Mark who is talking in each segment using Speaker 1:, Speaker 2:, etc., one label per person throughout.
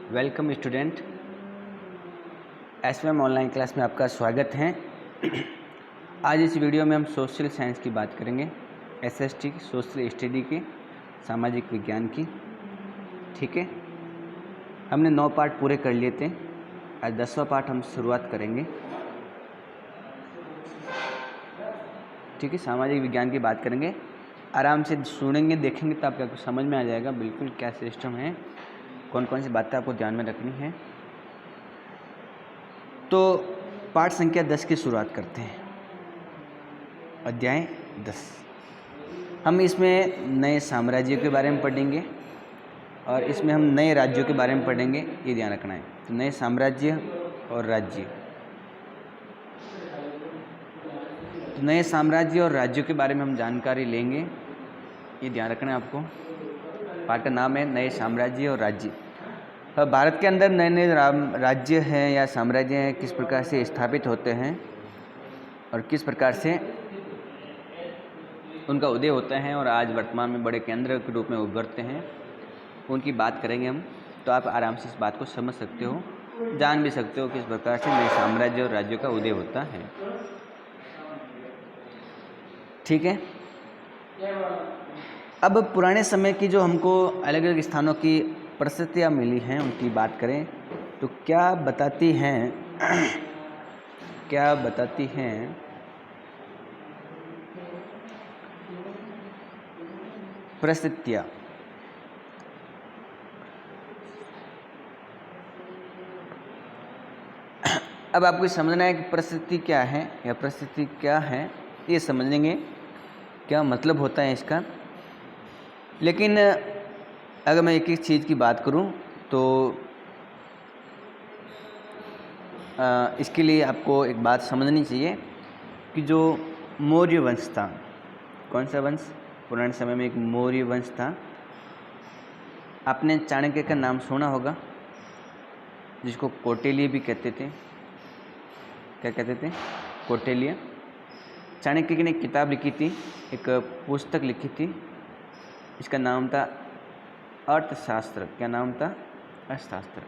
Speaker 1: Welcome student, SVM online class में आपका स्वागत है। आज इस वीडियो में हम सोशल साइंस की बात करेंगे, एसएसटी की, सोशल स्टडी की, सामाजिक विज्ञान की। ठीक है, हमने 9 पार्ट पूरे कर लिए थे। आज 10वां पार्ट हम शुरुआत करेंगे। ठीक है, सामाजिक विज्ञान की बात करेंगे। आराम से सुनेंगे, देखेंगे तो आपको समझ में आ जाएगा बिल्कुल क्या सिस्टम है, कौन कौन सी बातें आपको ध्यान में रखनी है। तो पाठ संख्या 10 की शुरुआत करते हैं। अध्याय 10। हम इसमें नए साम्राज्यों के बारे में पढ़ेंगे और इसमें हम नए राज्यों के बारे में पढ़ेंगे, ये ध्यान रखना है। तो नए साम्राज्य और राज्य, तो नए साम्राज्य और राज्यों के बारे में हम जानकारी लेंगे, ये ध्यान रखना है आपको। पाठ का नाम है नए साम्राज्य और राज्य। भारत के अंदर नए नए राज्य हैं या साम्राज्य हैं, किस प्रकार से स्थापित होते हैं और किस प्रकार से उनका उदय होता है और आज वर्तमान में बड़े केंद्र के रूप में उभरते हैं, उनकी बात करेंगे हम। तो आप आराम से इस बात को समझ सकते हो, जान भी सकते हो किस प्रकार से नए साम्राज्य और राज्यों का उदय होता है। ठीक है, अब पुराने समय की जो हमको अलग अलग स्थानों की प्रसिद्धियाँ मिली हैं उनकी बात करें तो क्या बताती हैं प्रसिद्धियाँ। अब आपको समझना है कि प्रसिद्धि क्या है या प्रसिद्धि क्या है, ये समझेंगे क्या मतलब होता है इसका। लेकिन अगर मैं एक एक चीज़ की बात करूं तो इसके लिए आपको एक बात समझनी चाहिए कि जो मौर्य वंश था, कौन सा वंश, पुराने समय में एक मौर्य वंश था। आपने चाणक्य का नाम सुना होगा, जिसको कौटिल्य भी कहते थे। क्या कहते थे? कौटिल्य। चाणक्य ने एक किताब लिखी थी, एक पुस्तक लिखी थी, इसका नाम था अर्थशास्त्र। क्या नाम था? अर्थशास्त्र।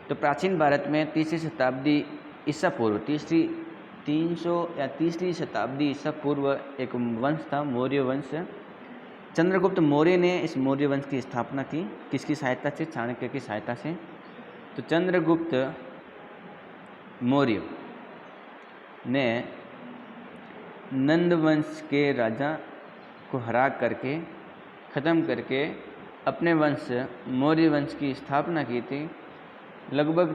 Speaker 1: तो प्राचीन भारत में तीसरी शताब्दी ईसा पूर्व, तीसरी शताब्दी ईसा पूर्व एक वंश था, मौर्य वंश। चंद्रगुप्त मौर्य ने इस मौर्य वंश की स्थापना की। किसकी सहायता से? चाणक्य की सहायता से। तो चंद्रगुप्त मौर्य ने नंद वंश के राजा को हरा करके, ख़त्म करके अपने वंश मौर्य वंश की स्थापना की थी, लगभग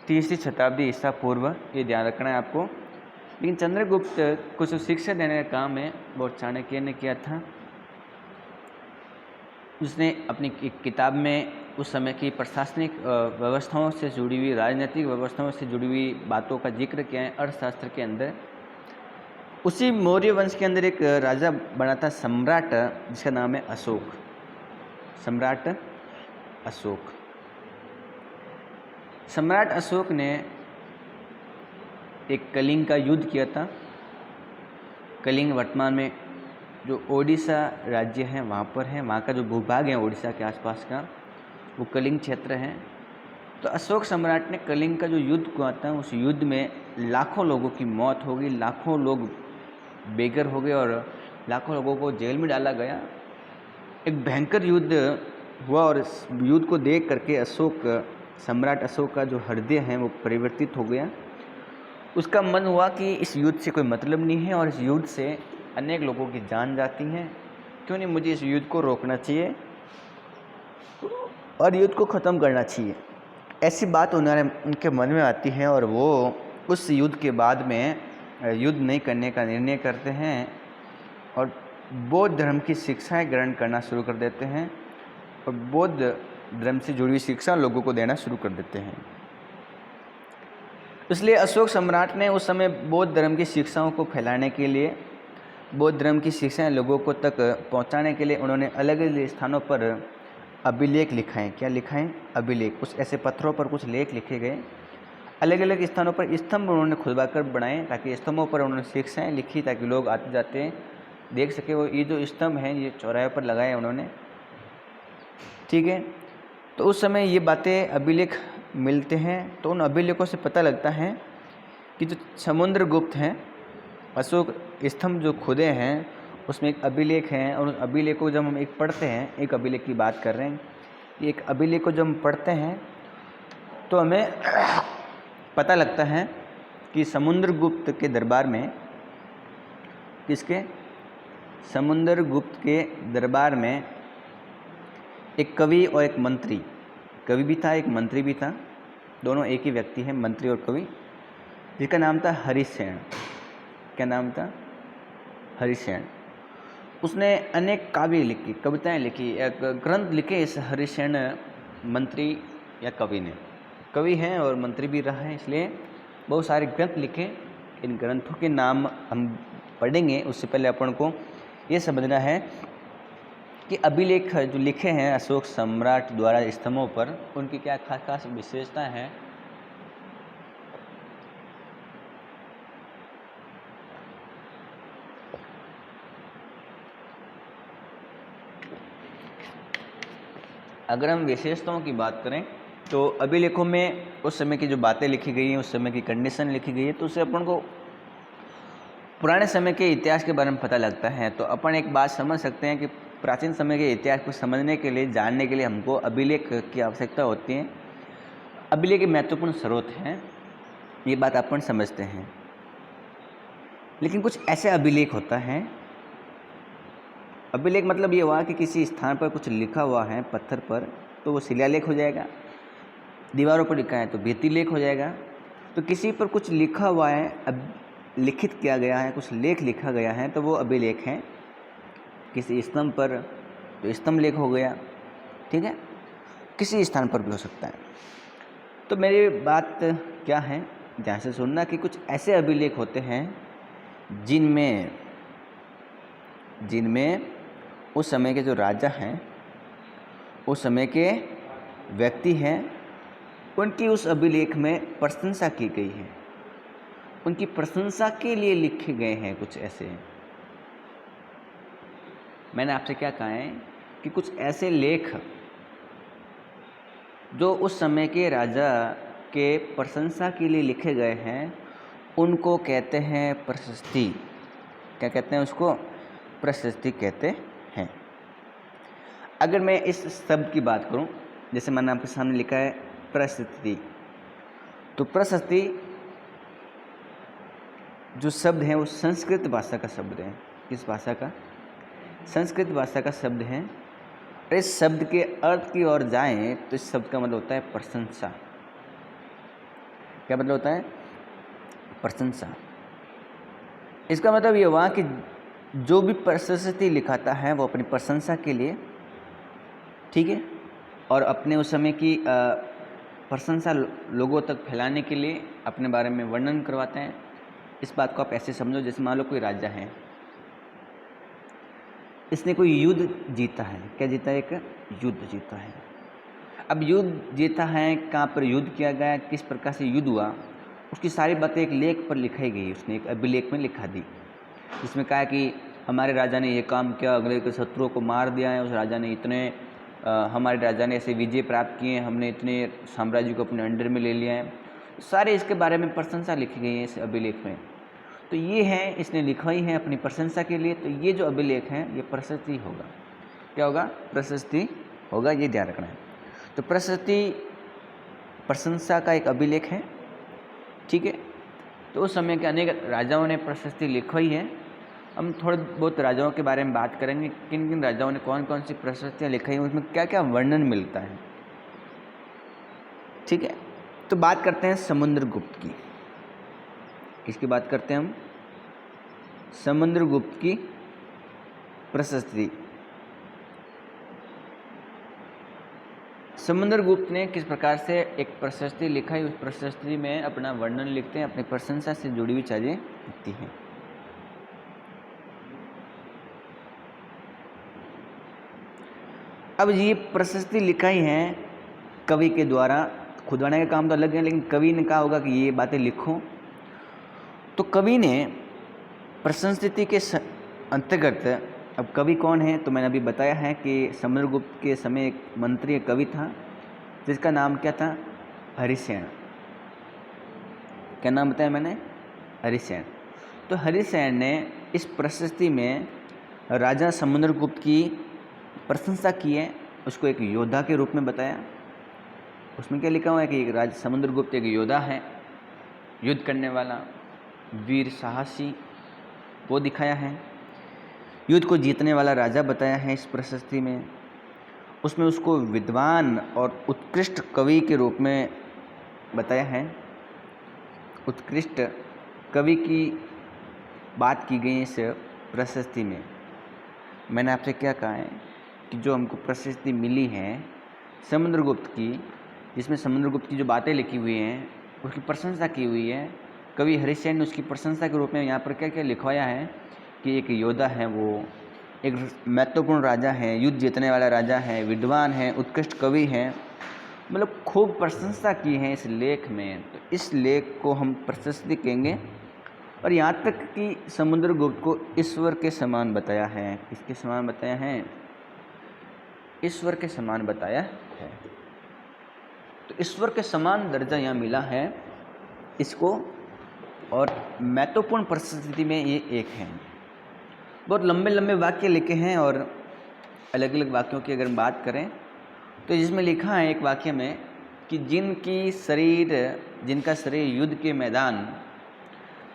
Speaker 1: तीसरी शताब्दी ईसा पूर्व। ये ध्यान रखना है आपको। लेकिन चंद्रगुप्त को जो शिक्षा देने का काम है वो चाणक्य ने किया था। उसने अपनी किताब में उस समय की प्रशासनिक व्यवस्थाओं से जुड़ी हुई, राजनीतिक व्यवस्थाओं से जुड़ी हुई बातों का जिक्र किया है अर्थशास्त्र के अंदर। उसी मौर्य वंश के अंदर एक राजा बना था सम्राट, जिसका नाम है अशोक। सम्राट अशोक। सम्राट अशोक ने एक कलिंग का युद्ध किया था। कलिंग वर्तमान में जो ओडिशा राज्य है वहाँ पर है, वहाँ का जो भूभाग है ओडिशा के आसपास का, वो कलिंग क्षेत्र है। तो अशोक सम्राट ने कलिंग का जो युद्ध हुआ था, उस युद्ध में लाखों लोगों की मौत हो गई, लाखों लोग बेघर हो गए और लाखों लोगों को जेल में डाला गया। एक भयंकर युद्ध हुआ और इस युद्ध को देख करके सम्राट अशोक का जो हृदय है वो परिवर्तित हो गया। उसका मन हुआ कि इस युद्ध से कोई मतलब नहीं है और इस युद्ध से अनेक लोगों की जान जाती है, क्यों नहीं, मुझे इस युद्ध को रोकना चाहिए और युद्ध को ख़त्म करना चाहिए। ऐसी बात उनके मन में आती है और वो उस युद्ध के बाद में युद्ध नहीं करने का निर्णय करते हैं और बौद्ध धर्म की शिक्षाएं ग्रहण करना शुरू कर देते हैं और बौद्ध धर्म से जुड़ी हुई शिक्षा लोगों को देना शुरू कर देते हैं। इसलिए अशोक सम्राट ने उस समय बौद्ध धर्म की शिक्षाओं को फैलाने के लिए, बौद्ध धर्म की शिक्षाएं लोगों को तक पहुंचाने के लिए उन्होंने अलग अलग स्थानों पर अभिलेख लिखाएं। क्या लिखाएं? अभिलेख। कुछ ऐसे पत्थरों पर कुछ लेख लिखे गए, अलग अलग स्थानों पर स्तंभ उन्होंने खुदवा कर बनाए, ताकि स्तंभों पर उन्होंने शिक्षाएं लिखी ताकि लोग आते जाते देख सके। वो ये जो स्तंभ हैं ये चौराहे पर लगाए उन्होंने। ठीक है, तो उस समय ये बातें अभिलेख मिलते हैं, तो उन अभिलेखों से पता लगता है कि जो समुद्रगुप्त हैं, अशोक स्तंभ जो खुदे हैं उसमें एक अभिलेख है, और उस अभिलेख को जब हम एक पढ़ते हैं, एक अभिलेख की बात कर रहे हैं, एक अभिलेख को जब हम पढ़ते हैं तो हमें पता लगता है कि समुद्रगुप्त के दरबार में, किसके, समुद्रगुप्त के दरबार में एक कवि और एक मंत्री, कवि भी था एक मंत्री भी था, दोनों एक ही व्यक्ति हैं, मंत्री और कवि, जिसका नाम था हरिसेन। क्या नाम था? हरिसेन। उसने अनेक काव्य लिखी, कविताएं लिखी, एक ग्रंथ लिखे इस हरिसेन मंत्री या कवि ने। कवि हैं और मंत्री भी रहा है, इसलिए बहुत सारे ग्रंथ लिखे। इन ग्रंथों के नाम हम पढ़ेंगे, उससे पहले अपन को ये समझना है कि अभिलेख जो लिखे हैं अशोक सम्राट द्वारा स्तंभों पर, उनकी क्या खास खास विशेषताएं हैं। अगर हम विशेषताओं की बात करें तो अभिलेखों में उस समय की जो बातें लिखी गई हैं, उस समय की कंडीशन लिखी गई है, तो उससे अपन को पुराने समय के इतिहास के बारे में पता लगता है। तो अपन एक बात समझ सकते हैं कि प्राचीन समय के इतिहास को समझने के लिए, जानने के लिए हमको अभिलेख की आवश्यकता होती है। अभिलेख एक महत्वपूर्ण स्रोत हैं, ये बात अपन समझते हैं। लेकिन कुछ ऐसे अभिलेख होता है, अभिलेख मतलब ये हुआ कि किसी स्थान पर कुछ लिखा हुआ है पत्थर पर, तो वो शिलालेख हो जाएगा। दीवारों पर लिखा है तो भित्तिलेख हो जाएगा। तो किसी पर कुछ लिखा हुआ है, अब लिखित किया गया है, कुछ लेख लिखा गया है, तो वो अभिलेख है। किसी स्तंभ पर तो स्तंभ लेख हो गया, ठीक है, किसी स्थान पर भी हो सकता है। तो मेरी बात क्या है, ध्यान से सुनना, कि कुछ ऐसे अभिलेख होते हैं जिनमें उस समय के जो राजा हैं, उस समय के व्यक्ति हैं, उनकी उस अभिलेख में प्रशंसा की गई है, उनकी प्रशंसा के लिए लिखे गए हैं कुछ ऐसे। मैंने आपसे क्या कहा है कि कुछ ऐसे लेख जो उस समय के राजा के प्रशंसा के लिए लिखे गए हैं, उनको कहते हैं प्रशस्ति। क्या कहते हैं उसको? प्रशस्ति कहते हैं। अगर मैं इस शब्द की बात करूं, जैसे मैंने आपके सामने लिखा है प्रशस्ति, तो प्रशस्ति जो शब्द है वो संस्कृत भाषा का शब्द है। किस भाषा का? संस्कृत भाषा का शब्द है। और इस शब्द के अर्थ की ओर जाएं तो इस शब्द का मतलब होता है प्रशंसा। क्या मतलब होता है? प्रशंसा। इसका मतलब ये हुआ कि जो भी प्रशस्ति लिखाता है वो अपनी प्रशंसा के लिए, ठीक है, और अपने उस समय की प्रशंसा लोगों तक फैलाने के लिए अपने बारे में वर्णन करवाते हैं। इस बात को आप ऐसे समझो जैसे मान लो कोई राजा है, इसने कोई युद्ध जीता है। क्या जीता है? एक युद्ध जीता है। अब युद्ध जीता है, कहाँ पर युद्ध किया गया, किस प्रकार से युद्ध हुआ, उसकी सारी बातें एक लेख पर लिखाई गई। उसने एक अभिलेख में लिखा दी, जिसमें कहा कि हमारे राजा ने ये काम किया, अगले के शत्रुओं को मार दिया है, उस राजा ने इतने हमारे राजा ने ऐसे विजय प्राप्त किए हैं, हमने इतने साम्राज्य को अपने अंडर में ले लिया है। सारे इसके बारे में प्रशंसा लिखी गई है इस अभिलेख में। तो ये है, इसने लिखवाई है अपनी प्रशंसा के लिए। तो ये जो अभिलेख है ये प्रशस्ति होगा। क्या होगा? प्रशस्ति होगा, ये ध्यान रखना है। तो प्रशस्ति प्रशंसा का एक अभिलेख है, ठीक है। तो उस समय के अनेक राजाओं ने प्रशस्ति लिखवाई है। हम थोड़े बहुत राजाओं के बारे में बात करेंगे, किन किन राजाओं ने कौन कौन सी प्रशस्तियाँ लिखाई हैं, उसमें क्या क्या वर्णन मिलता है, ठीक है। तो बात करते हैं समुद्रगुप्त की। किसकी बात करते हैं हम? समुद्रगुप्त की प्रशस्ति। समुद्रगुप्त ने किस प्रकार से एक प्रशस्ति लिखाई, उस प्रशस्ति में अपना वर्णन लिखते हैं, अपनी प्रशंसा से जुड़ी हुई चीजें लिखती हैं। अब ये प्रशस्ति लिखाई है कवि के द्वारा, खुदवाने का काम तो अलग है, लेकिन कवि ने कहा होगा कि ये बातें लिखो। तो कवि ने प्रशस्ति के अंतर्गत, अब कवि कौन है तो मैंने अभी बताया है कि समुद्रगुप्त के समय एक मंत्री कवि था, जिसका नाम क्या था? हरिसेन। क्या नाम बताया मैंने? हरिसेन। तो हरिसेन ने इस प्रशस्ति में राजा समुद्रगुप्त की प्रशंसा की है, उसको एक योद्धा के रूप में बताया। उसमें क्या लिखा हुआ है कि राजा समुद्रगुप्त एक योद्धा है, युद्ध करने वाला, वीर साहसी, वो दिखाया है। युद्ध को जीतने वाला राजा बताया है इस प्रशस्ति में। उसमें उसको विद्वान और उत्कृष्ट कवि के रूप में बताया है। उत्कृष्ट कवि की बात की गई इस प्रशस्ति में। मैंने आपसे क्या कहा है कि जो हमको प्रशस्ति मिली है समुद्रगुप्त की, जिसमें समुद्रगुप्त की जो बातें लिखी हुई हैं उसकी प्रशंसा की हुई है, कवि हरिसेन ने उसकी प्रशंसा के रूप में यहाँ पर क्या क्या लिखवाया है कि एक योद्धा है, वो एक महत्वपूर्ण राजा है, युद्ध जीतने वाला राजा है, विद्वान है, उत्कृष्ट कवि है, मतलब खूब प्रशंसा की है इस लेख में। तो इस लेख को हम प्रशस्ति कहेंगे। और यहाँ तक कि समुद्रगुप्त को ईश्वर के समान बताया है। किसके समान बताया है? ईश्वर के समान बताया है। तो ईश्वर के समान दर्जा यहाँ मिला है इसको, और महत्वपूर्ण प्रशस्ति में ये एक है। बहुत लंबे लंबे वाक्य लिखे हैं, और अलग अलग वाक्यों की अगर बात करें तो जिसमें लिखा है एक वाक्य में कि जिनका शरीर युद्ध के मैदान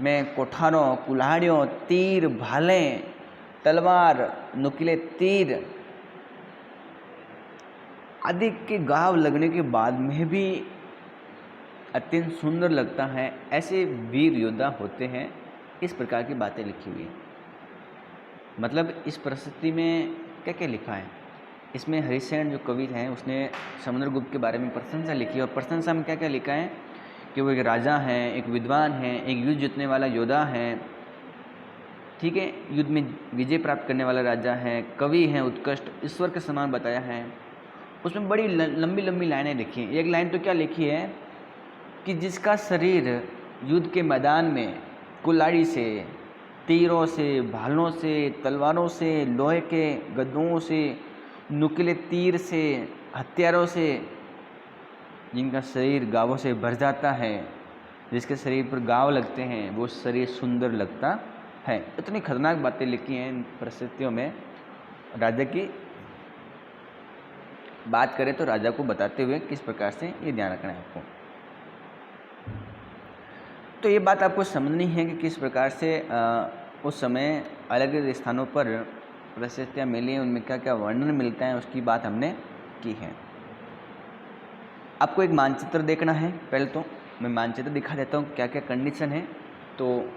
Speaker 1: में कोठारों, कुल्हाड़ियों, तीर, भालें, तलवार, नुकीले तीर आदि के घाव लगने के बाद में भी अत्यंत सुंदर लगता है, ऐसे वीर योद्धा होते हैं। इस प्रकार की बातें लिखी हुई हैं। मतलब इस प्रशस्ति में क्या क्या लिखा है? इसमें हरिसेन जो कवि हैं उसने समुद्रगुप्त के बारे में प्रशंसा लिखी, और प्रशंसा में क्या क्या लिखा है कि वो एक राजा है, एक विद्वान है, एक युद्ध जीतने वाला योद्धा है, ठीक है, युद्ध में विजय प्राप्त करने वाला राजा है, कवि है, उत्कृष्ट, ईश्वर के समान बताया है। उसमें बड़ी लंबी लंबी लाइनें लिखी हैं। एक लाइन तो क्या लिखी है कि जिसका शरीर युद्ध के मैदान में कुल्हाड़ी से, तीरों से, भालों से, तलवारों से, लोहे के गद्दों से, नुकीले तीर से, हथियारों से, जिनका शरीर गावों से भर जाता है, जिसके शरीर पर गाव लगते हैं, वो शरीर सुंदर लगता है। इतनी खतरनाक बातें लिखी हैं इन प्रशस्तियों में। राजा की बात करें तो राजा को बताते हुए किस प्रकार से ये ध्यान रखना है आपको। तो ये बात आपको समझनी है कि किस प्रकार से उस समय अलग अलग स्थानों पर प्रशस्तियाँ मिली हैं, उनमें क्या क्या वर्णन मिलता है, उसकी बात हमने की है। आपको एक मानचित्र देखना है। पहले तो मैं मानचित्र दिखा देता हूँ क्या क्या कंडीशन है, तो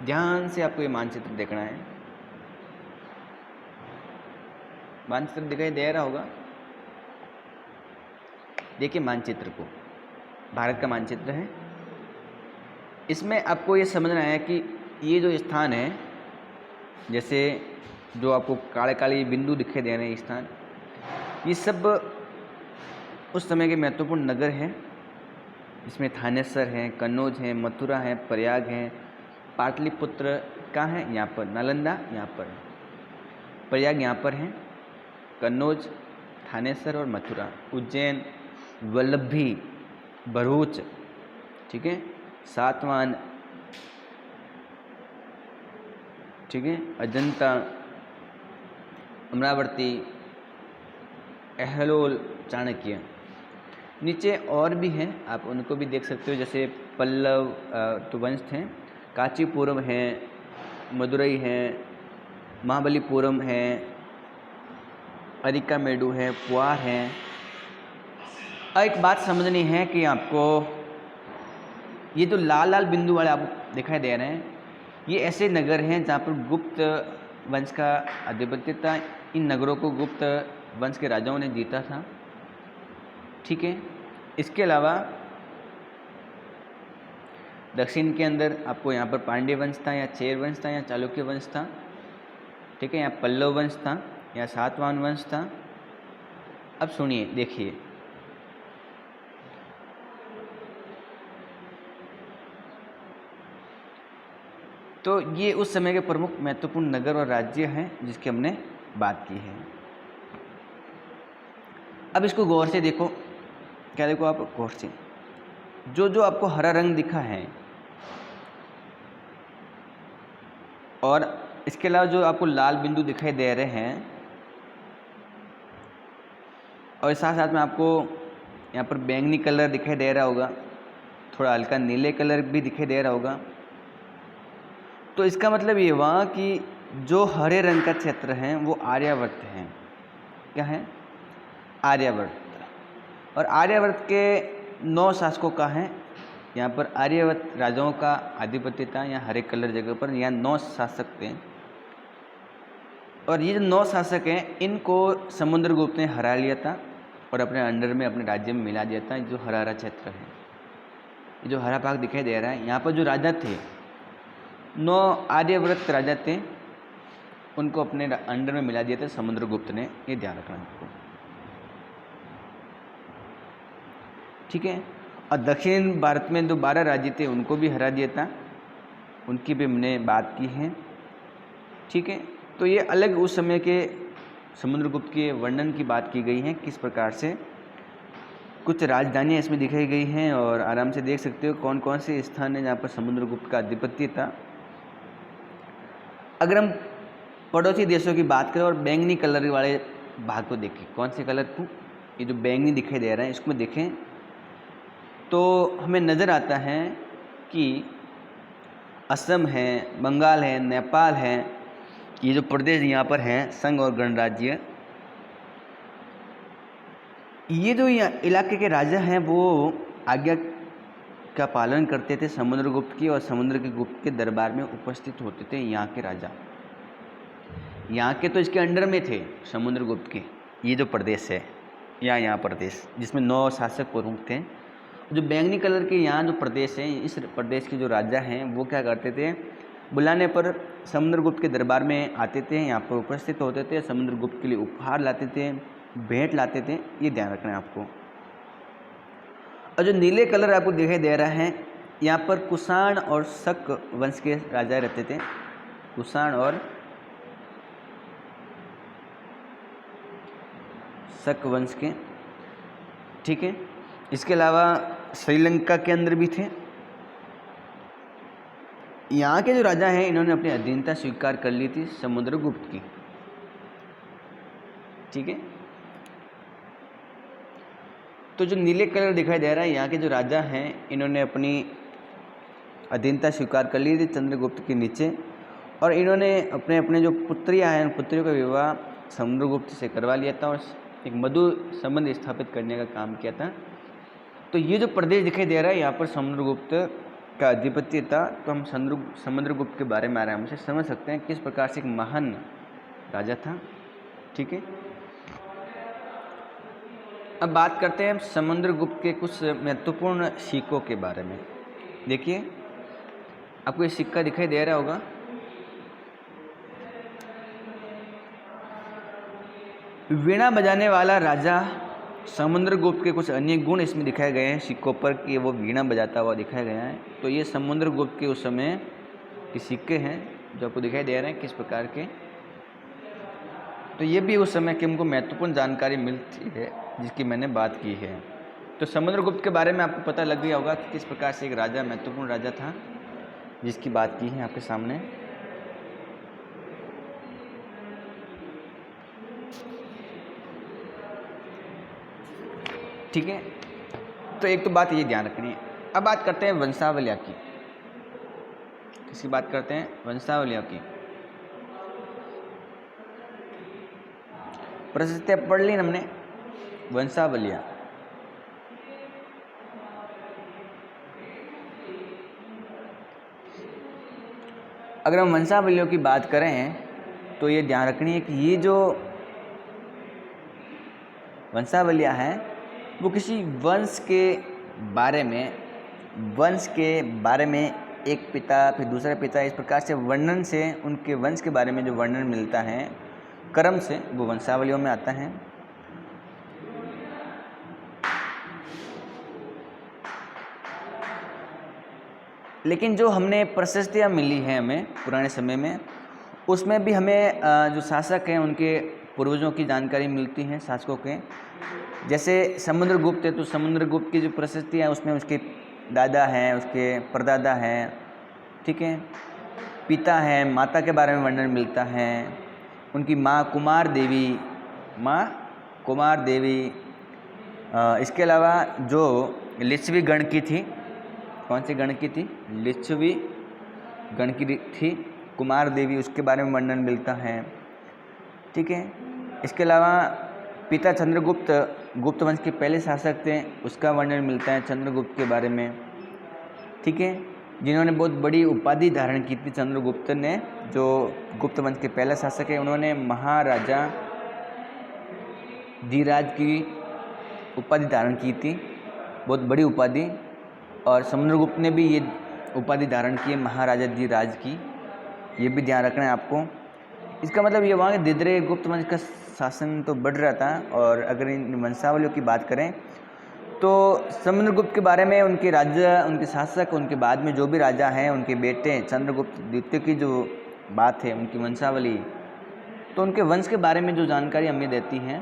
Speaker 1: ध्यान से आपको ये मानचित्र देखना है। मानचित्र दिखाई दे रहा होगा, देखिए मानचित्र को, भारत का मानचित्र है। इसमें आपको ये समझना है कि ये जो स्थान है, जैसे जो आपको काले काले बिंदु दिखाई दे रहे हैं स्थान, ये सब उस समय के महत्वपूर्ण नगर हैं। इसमें थानेसर है, कन्नौज है, मथुरा है, प्रयाग है, पाटलिपुत्र कहाँ है? यहाँ पर, नालंदा यहाँ पर, प्रयाग यहाँ पर है, कन्नौज, थानेसर और मथुरा, उज्जैन, वल्लभी, भरूच, ठीक है, सातवान, ठीक है, अजंता, अमरावती, अहलोल, चाणक्य। नीचे और भी हैं, आप उनको भी देख सकते हो, जैसे पल्लव तो वंश थे, कांचीपुरम है, मदुरई है, महाबलीपुरम है, अरिकामेडु है, पुआर है। एक बात समझनी है कि आपको ये जो लाल लाल बिंदु वाले आपको दिखाई दे रहे हैं, ये ऐसे नगर हैं जहाँ पर गुप्त वंश का आधिपत्य था। इन नगरों को गुप्त वंश के राजाओं ने जीता था, ठीक है। इसके अलावा दक्षिण के अंदर आपको यहाँ पर पांड्य वंश था, या चेर वंश था, या चालुक्य वंश था, ठीक है, यहाँ पल्लव वंश था, या सातवाहन वंश था। अब सुनिए, देखिए, तो ये उस समय के प्रमुख महत्वपूर्ण नगर और राज्य हैं जिसकी हमने बात की है। अब इसको गौर से देखो, क्या देखो आप गौर से, जो जो आपको हरा रंग दिखा है और इसके अलावा जो आपको लाल बिंदु दिखाई दे रहे हैं और साथ साथ में आपको यहाँ पर बैंगनी कलर दिखाई दे रहा होगा, थोड़ा हल्का नीले कलर भी दिखाई दे रहा होगा, तो इसका मतलब ये हुआ कि जो हरे रंग का क्षेत्र है वो आर्यावर्त है। क्या है? आर्यावर्त। और आर्यावर्त के 9 शासकों का है, यहाँ पर आर्यावर्त राजाओं का आधिपत्य था। यहाँ हरे कलर जगह पर यहाँ 9 शासक थे और ये जो 9 शासक हैं इनको समुद्रगुप्त ने हरा लिया था और अपने अंडर में, अपने राज्य में मिला दिया था। जो हरा हरा क्षेत्र है, ये जो हरा भाग दिखाई दे रहा है, यहाँ पर जो राजा थे 9 आर्यावर्त राजा थे, उनको अपने अंडर में मिला दिया था समुद्रगुप्त ने। ये ध्यान रखना आपको, ठीक है। और दक्षिण भारत में जो 12 राज्य थे उनको भी हरा दिया था, उनकी भी हमने बात की है, ठीक है। तो ये अलग उस समय के समुद्रगुप्त के वर्णन की बात की गई है, किस प्रकार से कुछ राजधानियाँ इसमें दिखाई गई हैं और आराम से देख सकते हो कौन कौन से स्थान है जहाँ पर समुद्रगुप्त का आधिपत्य था। अगर हम पड़ोसी देशों की बात करें और बैंगनी कलर वाले भाग को देखें, कौन से कलर को, ये जो बैंगनी दिखाई दे रहा है इसको देखें तो हमें नज़र आता है कि असम है, बंगाल है, नेपाल है, ये जो प्रदेश यहाँ पर हैं संघ और गणराज्य, ये जो इलाके के राजा हैं वो आज्ञा का पालन करते थे समुद्रगुप्त की, और समुद्रगुप्त के दरबार में उपस्थित होते थे यहाँ के राजा। यहाँ के तो इसके अंडर में थे समुद्रगुप्त के, ये जो प्रदेश है या यहाँ प्रदेश जिसमें 9 शासक प्रमुख थे। जो बैंगनी कलर के यहाँ जो प्रदेश है, इस प्रदेश के जो राजा हैं वो क्या करते थे, बुलाने पर समुद्रगुप्त के दरबार में आते थे, यहाँ पर उपस्थित होते थे, समुद्रगुप्त के लिए उपहार लाते थे, भेंट लाते थे। ये ध्यान रखना है आपको। और जो नीले कलर आपको दिखाई दे रहा है, यहाँ पर कुषाण और शक वंश के राजा रहते थे, कुषाण और शक वंश के, ठीक है। इसके अलावा श्रीलंका के अंदर भी थे। यहाँ के जो राजा हैं इन्होंने अपनी अधीनता स्वीकार कर ली थी समुद्रगुप्त की, ठीक है। तो जो नीले कलर दिखाई दे रहा है, यहाँ के जो राजा हैं इन्होंने अपनी अधीनता स्वीकार कर ली थी चंद्रगुप्त के नीचे, और इन्होंने अपने अपने जो पुत्रियाँ हैं उन पुत्रियों का विवाह समुद्रगुप्त से करवा लिया था और एक मधुर संबंध स्थापित करने का काम किया था। तो ये जो प्रदेश दिखाई दे रहा है यहाँ पर समुद्रगुप्त का आधिपत्य था। तो हम समुद्रगुप्त के बारे में आराम से समझ सकते हैं किस प्रकार से एक महान राजा था, ठीक है। अब बात करते हैं समुद्रगुप्त के कुछ महत्वपूर्ण सिक्कों के बारे में। देखिए आपको ये सिक्का दिखाई दे रहा होगा, वीणा बजाने वाला राजा समुद्रगुप्त के कुछ अन्य गुण इसमें दिखाए गए हैं सिक्कों पर कि वो वीणा बजाता हुआ दिखाया गया है। तो ये समुद्रगुप्त के उस समय के सिक्के हैं जो आपको दिखाई दे रहे हैं किस प्रकार के। तो ये भी उस समय की हमको महत्वपूर्ण जानकारी मिलती है जिसकी मैंने बात की है। तो समुद्रगुप्त के बारे में आपको पता लग गया होगा कि किस प्रकार से एक राजा, महत्वपूर्ण राजा था जिसकी बात की है आपके सामने। ठीक है, तो एक तो बात ये ध्यान रखनी है। अब बात करते हैं वंशावलियाँ की। किसकी बात करते हैं? वंशावलियों की। प्रशस्तियाँ पढ़ ली हमने, वंशावलियाँ। अगर हम वंशावलियों की बात करें तो ये ध्यान रखनी है कि ये जो वंशावलियाँ हैं वो किसी वंश के बारे में एक पिता फिर दूसरा पिता, इस प्रकार से वर्णन से उनके वंश के बारे में जो वर्णन मिलता है क्रम से, वो वंशावलियों में आता है। लेकिन जो हमने प्रशस्तियाँ मिली हैं हमें पुराने समय में, उसमें भी हमें जो शासक हैं उनके पूर्वजों की जानकारी मिलती है शासकों के। जैसे समुद्रगुप्त है तो समुद्रगुप्त की जो प्रशस्ति है उसमें उसके दादा हैं, उसके परदादा हैं, ठीक है, पिता हैं, माता के बारे में वर्णन मिलता है, उनकी माँ कुमार देवी, इसके अलावा जो लिच्छवी गण की थी, कौन सी गण की थी, लिच्छवी गण की थी कुमार देवी, उसके बारे में वर्णन मिलता है, ठीक है। इसके अलावा पिता चंद्रगुप्त गुप्त वंश के पहले शासक थे, उसका वर्णन मिलता है चंद्रगुप्त के बारे में, ठीक है, जिन्होंने बहुत बड़ी उपाधि धारण की थी। चंद्रगुप्त ने, जो गुप्त वंश के पहले शासक है, उन्होंने महाराजा धीराज की उपाधि धारण की थी, बहुत बड़ी उपाधि। और समुद्रगुप्त ने भी ये उपाधि धारण की है महाराजा धीराज की, ये भी ध्यान रखना है आपको। इसका मतलब ये हुआ कि धीरे धीरे गुप्त वंश का शासन तो बढ़ रहा था। और अगर इन वंशावलियों की बात करें तो समुद्रगुप्त के बारे में, उनके राजा, उनके शासक, उनके बाद में जो भी राजा हैं, उनके बेटे चंद्रगुप्त द्वितीय की जो बात है, उनकी वंशावली, तो उनके वंश के बारे में जो जानकारी हमें देती है,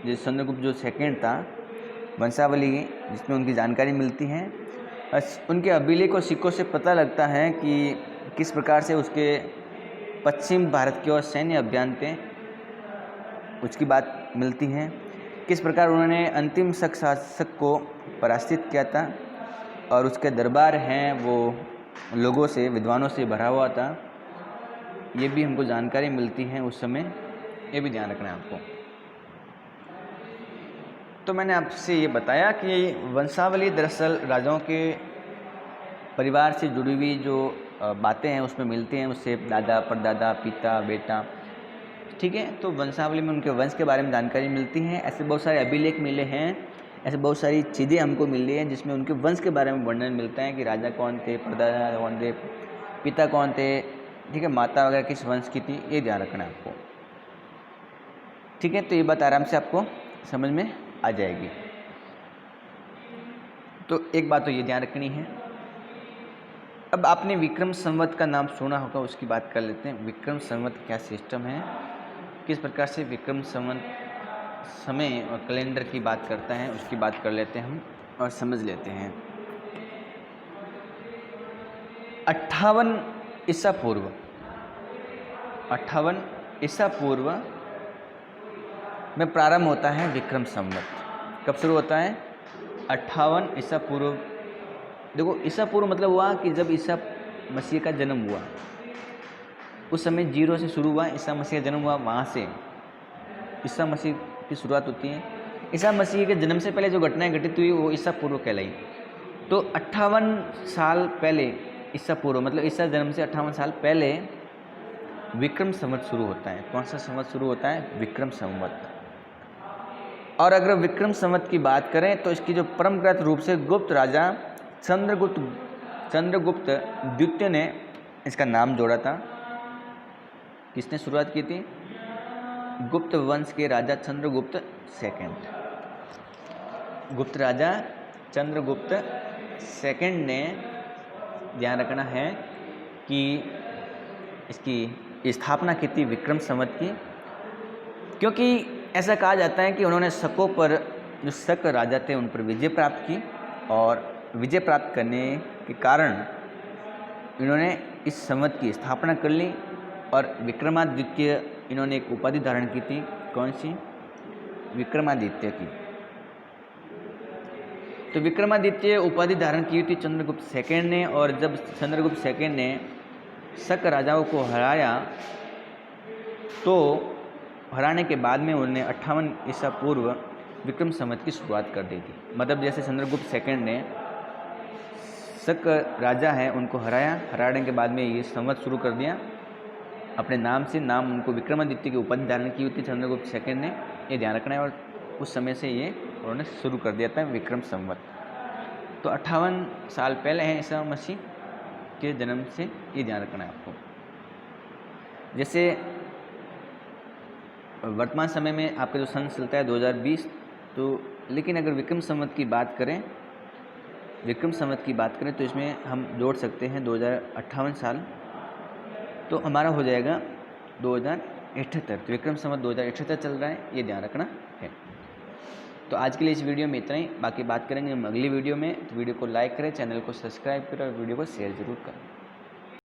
Speaker 1: जैसे चंद्रगुप्त जो सेकंड था, वंशावली जिसमें उनकी जानकारी मिलती है, उनके अभिलेख और सिक्कों से पता लगता है कि किस प्रकार से उसके पश्चिम भारत की ओर सैन्य अभियान थे, उसकी बात मिलती है। किस प्रकार उन्होंने अंतिम शक शासक को पराजित किया था और उसके दरबार हैं वो लोगों से, विद्वानों से भरा हुआ था, ये भी हमको जानकारी मिलती है उस समय, ये भी ध्यान रखना है आपको। तो मैंने आपसे ये बताया कि वंशावली दरअसल राजाओं के परिवार से जुड़ी हुई जो बातें हैं उसमें मिलती हैं, उससे दादा, परदादा, पिता, बेटा, ठीक है। तो वंशावली में उनके वंश के बारे में जानकारी मिलती है। ऐसे बहुत सारे अभिलेख मिले हैं, ऐसे बहुत सारी चीज़ें हमको मिल रही हैं जिसमें उनके वंश के बारे में वर्णन मिलता है कि राजा कौन थे, परदादा कौन थे, पिता कौन थे, ठीक है, माता वगैरह किस वंश की थी, ये ध्यान रखना है आपको, ठीक है। तो ये बात आराम से आपको समझ में आ जाएगी। तो एक बात तो ये ध्यान रखनी है। अब आपने विक्रम संवत का नाम सुना होगा, उसकी बात कर लेते हैं। विक्रम संवत क्या सिस्टम है, किस प्रकार से विक्रम संवत समय और कैलेंडर की बात करता है, उसकी बात कर लेते हैं हम और समझ लेते हैं। 58 ईसा पूर्व, 58 ईसा पूर्व में प्रारंभ होता है विक्रम संवत। कब शुरू होता है? 58 ईसा पूर्व। देखो, ईसा पूर्व मतलब हुआ कि जब ईसा मसीह का जन्म हुआ, उस समय 0 से शुरू हुआ, ईसा मसीह का जन्म हुआ, वहाँ से ईसा मसीह की शुरुआत होती है। ईसा मसीह के जन्म से पहले जो घटनाएं घटित हुई वो ईसा पूर्व कहलाई। तो 58 साल पहले ईसा पूर्व मतलब ईसा जन्म से 58 साल पहले विक्रम संवत शुरू होता है। कौन सा संवत शुरू होता है? विक्रम संवत। और अगर विक्रम संवत की बात करें तो इसकी जो परंपरागत रूप से गुप्त राजा चंद्रगुप्त द्वितीय ने इसका नाम जोड़ा था। किसने शुरुआत की थी? गुप्त वंश के राजा चंद्रगुप्त सेकंड। गुप्त राजा चंद्रगुप्त सेकंड ने, ध्यान रखना है कि इसकी स्थापना की थी विक्रम संवत की, क्योंकि ऐसा कहा जाता है कि उन्होंने शकों पर, जो शक राजा थे उन पर विजय प्राप्त की, और विजय प्राप्त करने के कारण इन्होंने इस संवत की स्थापना कर ली और विक्रमादित्य इन्होंने एक उपाधि धारण की थी। कौन सी? विक्रमादित्य की। तो विक्रमादित्य उपाधि धारण की थी चंद्रगुप्त सेकंड ने, और जब चंद्रगुप्त सेकंड ने शक राजाओं को हराया तो हराने के बाद में उन्होंने 58 ईसा पूर्व विक्रम संवत की शुरुआत कर दी थी। मतलब जैसे चंद्रगुप्त सेकंड ने शक राजा हैं उनको हराने के बाद में ये संवत शुरू कर दिया अपने नाम से। नाम उनको विक्रमादित्य की उपाधि धारण की हुई थी चंद्रगुप्त सेकंड ने, ये ध्यान रखना है। और उस समय से ये उन्होंने शुरू कर दिया था विक्रम संवत। तो 58 साल पहले है ईसा मसीह के जन्म से, ये ध्यान रखना है आपको। जैसे वर्तमान समय में आपका जो सन चलता है 2020, तो लेकिन अगर विक्रम संवत की बात करें, तो इसमें हम जोड़ सकते हैं 2058 साल, तो हमारा हो जाएगा 2000 2078, तो विक्रम संवत 2078 चल रहा है, ये ध्यान रखना है। तो आज के लिए इस वीडियो में इतना ही, बाकी बात करेंगे हम अगली वीडियो में। तो वीडियो को लाइक करें, चैनल को सब्सक्राइब करें और वीडियो को शेयर जरूर करें।